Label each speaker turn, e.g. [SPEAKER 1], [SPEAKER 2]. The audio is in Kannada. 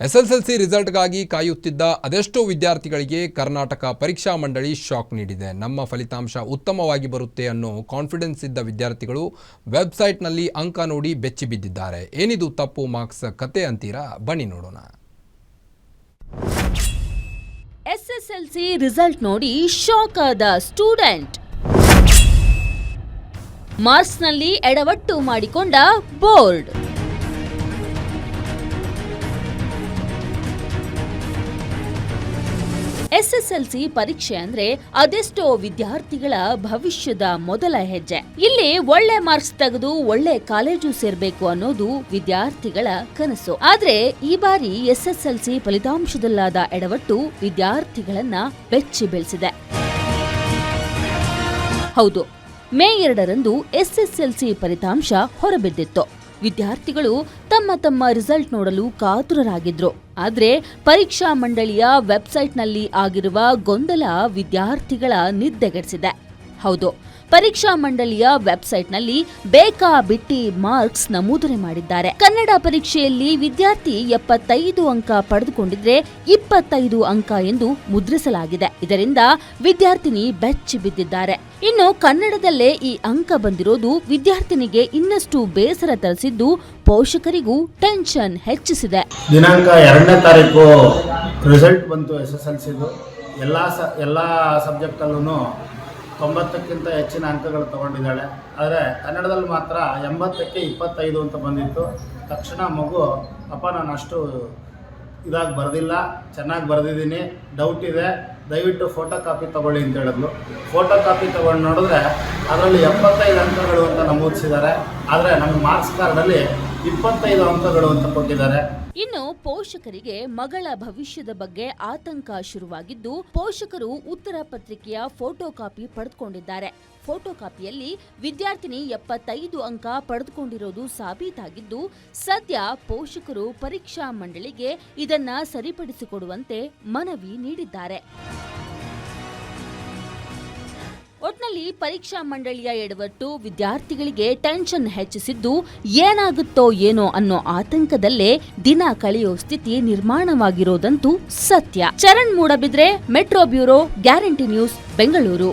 [SPEAKER 1] ಎಸ್ಎಸ್ಎಲ್ಸಿ ರಿಸಲ್ಟ್ಗಾಗಿ ಕಾಯುತ್ತಿದ್ದ ಅದೆಷ್ಟೋ ವಿದ್ಯಾರ್ಥಿಗಳಿಗೆ ಕರ್ನಾಟಕ ಪರೀಕ್ಷಾ ಮಂಡಳಿ ಶಾಕ್ ನೀಡಿದೆ. ನಮ್ಮ ಫಲಿತಾಂಶ ಉತ್ತಮವಾಗಿ ಬರುತ್ತೆ ಅನ್ನೋ ಕಾನ್ಫಿಡೆನ್ಸ್ ಇದ್ದ ವಿದ್ಯಾರ್ಥಿಗಳು ವೆಬ್ಸೈಟ್ನಲ್ಲಿ ಅಂಕ ನೋಡಿ ಬೆಚ್ಚಿ ಬಿದ್ದಿದ್ದಾರೆ. ಏನಿದು ತಪ್ಪು ಮಾರ್ಕ್ಸ್ ಕತೆ ಅಂತೀರಾ? ಬನ್ನಿ ನೋಡೋಣ.
[SPEAKER 2] ಎಸ್ಎಸ್ಎಲ್ಸಿ ರಿಸಲ್ಟ್ ನೋಡಿ ಶಾಕ್ ಆದ ಸ್ಟೂಡೆಂಟ್. ಮಾರ್ಕ್ಸ್ನಲ್ಲಿ ಎಡವಟ್ಟು ಮಾಡಿಕೊಂಡ ಬೋರ್ಡ್. ಎಸ್ಎಸ್ಎಲ್ಸಿ ಪರೀಕ್ಷೆ ಅಂದ್ರೆ ಅದೆಷ್ಟೋ ವಿದ್ಯಾರ್ಥಿಗಳ ಭವಿಷ್ಯದ ಮೊದಲ ಹೆಜ್ಜೆ. ಇಲ್ಲಿ ಒಳ್ಳೆ ಮಾರ್ಕ್ಸ್ ತೆಗೆದು ಒಳ್ಳೆ ಕಾಲೇಜು ಸೇರ್ಬೇಕು ಅನ್ನೋದು ವಿದ್ಯಾರ್ಥಿಗಳ ಕನಸು. ಆದ್ರೆ ಈ ಬಾರಿ ಎಸ್ಎಸ್ಎಲ್ಸಿ ಫಲಿತಾಂಶದಲ್ಲಾದ ಎಡವಟ್ಟು ವಿದ್ಯಾರ್ಥಿಗಳನ್ನ ಬೆಚ್ಚಿ ಬೀಳಿಸಿದೆ. ಹೌದು, ಮೇ 2ರಂದು ಎಸ್ಎಸ್ಎಲ್ಸಿ ಫಲಿತಾಂಶ ಹೊರಬಿದ್ದಿತ್ತು. ವಿದ್ಯಾರ್ಥಿಗಳು ತಮ್ಮ ರಿಸಲ್ಟ್ ನೋಡಲು ಕಾತುರರಾಗಿದ್ರು. ಆದ್ರೆ ಪರೀಕ್ಷಾ ಮಂಡಳಿಯ ವೆಬ್ಸೈಟ್ನಲ್ಲಿ ಆಗಿರುವ ಗೊಂದಲ ವಿದ್ಯಾರ್ಥಿಗಳ ನಿದ್ದೆಗೆಡಿಸಿದೆ. ಹೌದು, ಪರೀಕ್ಷಾ ಮಂಡಳಿಯ ವೆಬ್ಸೈಟ್ನಲ್ಲಿ ಬೇಕಾಬಿಟ್ಟಿ ಮಾರ್ಕ್ಸ್ ನಮೂದನೆ ಮಾಡಿದ್ದಾರೆ. ಕನ್ನಡ ಪರೀಕ್ಷೆಯಲ್ಲಿ ವಿದ್ಯಾರ್ಥಿ 75 ಅಂಕ ಪಡೆದುಕೊಂಡಿದ್ರೆ 25 ಅಂಕ ಎಂದು ಮುದ್ರಿಸಲಾಗಿದೆ. ಇದರಿಂದ ವಿದ್ಯಾರ್ಥಿನಿ ಬೆಚ್ಚಿ ಬಿದ್ದಿದ್ದಾರೆ. ಇನ್ನು ಕನ್ನಡದಲ್ಲೇ ಈ ಅಂಕ ಬಂದಿರೋದು ವಿದ್ಯಾರ್ಥಿನಿಗೆ ಇನ್ನಷ್ಟು ಬೇಸರ ತರಿಸಿದ್ದು ಪೋಷಕರಿಗೂ ಟೆನ್ಷನ್ ಹೆಚ್ಚಿಸಿದೆ.
[SPEAKER 3] ದಿನಾಂಕ 2ನೇ ತಾರೀಕು ರಿಸಲ್ಟ್ ಬಂತು ಎಸ್ಎಸ್ಎಲ್ಸಿದು. ಎಲ್ಲ ಸಬ್ಜೆಕ್ಟಲ್ಲೂ 90ಕ್ಕಿಂತ ಹೆಚ್ಚಿನ ಅಂಕಗಳು ತಗೊಂಡಿದ್ದಾಳೆ. ಆದರೆ ಕನ್ನಡದಲ್ಲಿ ಮಾತ್ರ 80ಕ್ಕೆ 25 ಅಂತ ಬಂದಿತ್ತು. ತಕ್ಷಣ ಮಗು, ಅಪ್ಪ ನಾನು ಅಷ್ಟು ಇದಾಗಿ ಬರೆದಿಲ್ಲ, ಚೆನ್ನಾಗಿ ಬರೆದಿದ್ದೀನಿ, ಡೌಟ್ ಇದೆ, ದಯವಿಟ್ಟು ಫೋಟೋ ಕಾಪಿ ತೊಗೊಳ್ಳಿ ಅಂತ ಹೇಳಿದ್ಲು. ಫೋಟೋ ಕಾಪಿ ತೊಗೊಂಡು ನೋಡಿದ್ರೆ ಅದರಲ್ಲಿ 75 ಅಂಕಗಳು ಅಂತ ನಮೂದಿಸಿದ್ದಾರೆ. ಆದರೆ ನಮ್ಮ ಮಾರ್ಕ್ಸ್ ಕಾರ್ಡಲ್ಲಿ 25 ಅಂಕಗಳು ಅಂತ ಕೊಟ್ಟಿದ್ದಾರೆ.
[SPEAKER 2] ಇನ್ನು ಪೋಷಕರಿಗೆ ಮಗಳ ಭವಿಷ್ಯದ ಬಗ್ಗೆ ಆತಂಕ ಶುರುವಾಗಿದ್ದು, ಪೋಷಕರು ಉತ್ತರ ಪತ್ರಿಕೆಯ ಫೋಟೋ ಕಾಪಿ ಪಡೆದುಕೊಂಡಿದ್ದಾರೆ. ಫೋಟೋ ಕಾಪಿಯಲ್ಲಿ ವಿದ್ಯಾರ್ಥಿನಿ 75 ಅಂಕ ಪಡೆದುಕೊಂಡಿರೋದು ಸಾಬೀತಾಗಿದ್ದು, ಸದ್ಯ ಪೋಷಕರು ಪರೀಕ್ಷಾ ಮಂಡಳಿಗೆ ಇದನ್ನ ಸರಿಪಡಿಸಿಕೊಡುವಂತೆ ಮನವಿ ನೀಡಿದ್ದಾರೆ. ಒಟ್ನಲ್ಲಿ ಪರೀಕ್ಷಾ ಮಂಡಳಿಯ ಎಡವಟ್ಟು ವಿದ್ಯಾರ್ಥಿಗಳಿಗೆ ಟೆನ್ಷನ್ ಹೆಚ್ಚಿಸಿದ್ದು, ಏನಾಗುತ್ತೋ ಏನೋ ಅನ್ನೋ ಆತಂಕದಲ್ಲೇ ದಿನ ಕಳೆಯೋ ಸ್ಥಿತಿ ನಿರ್ಮಾಣವಾಗಿರೋದಂತೂ ಸತ್ಯ. Charan Moodbidri, metro bureau, guarantee news, Bengaluru.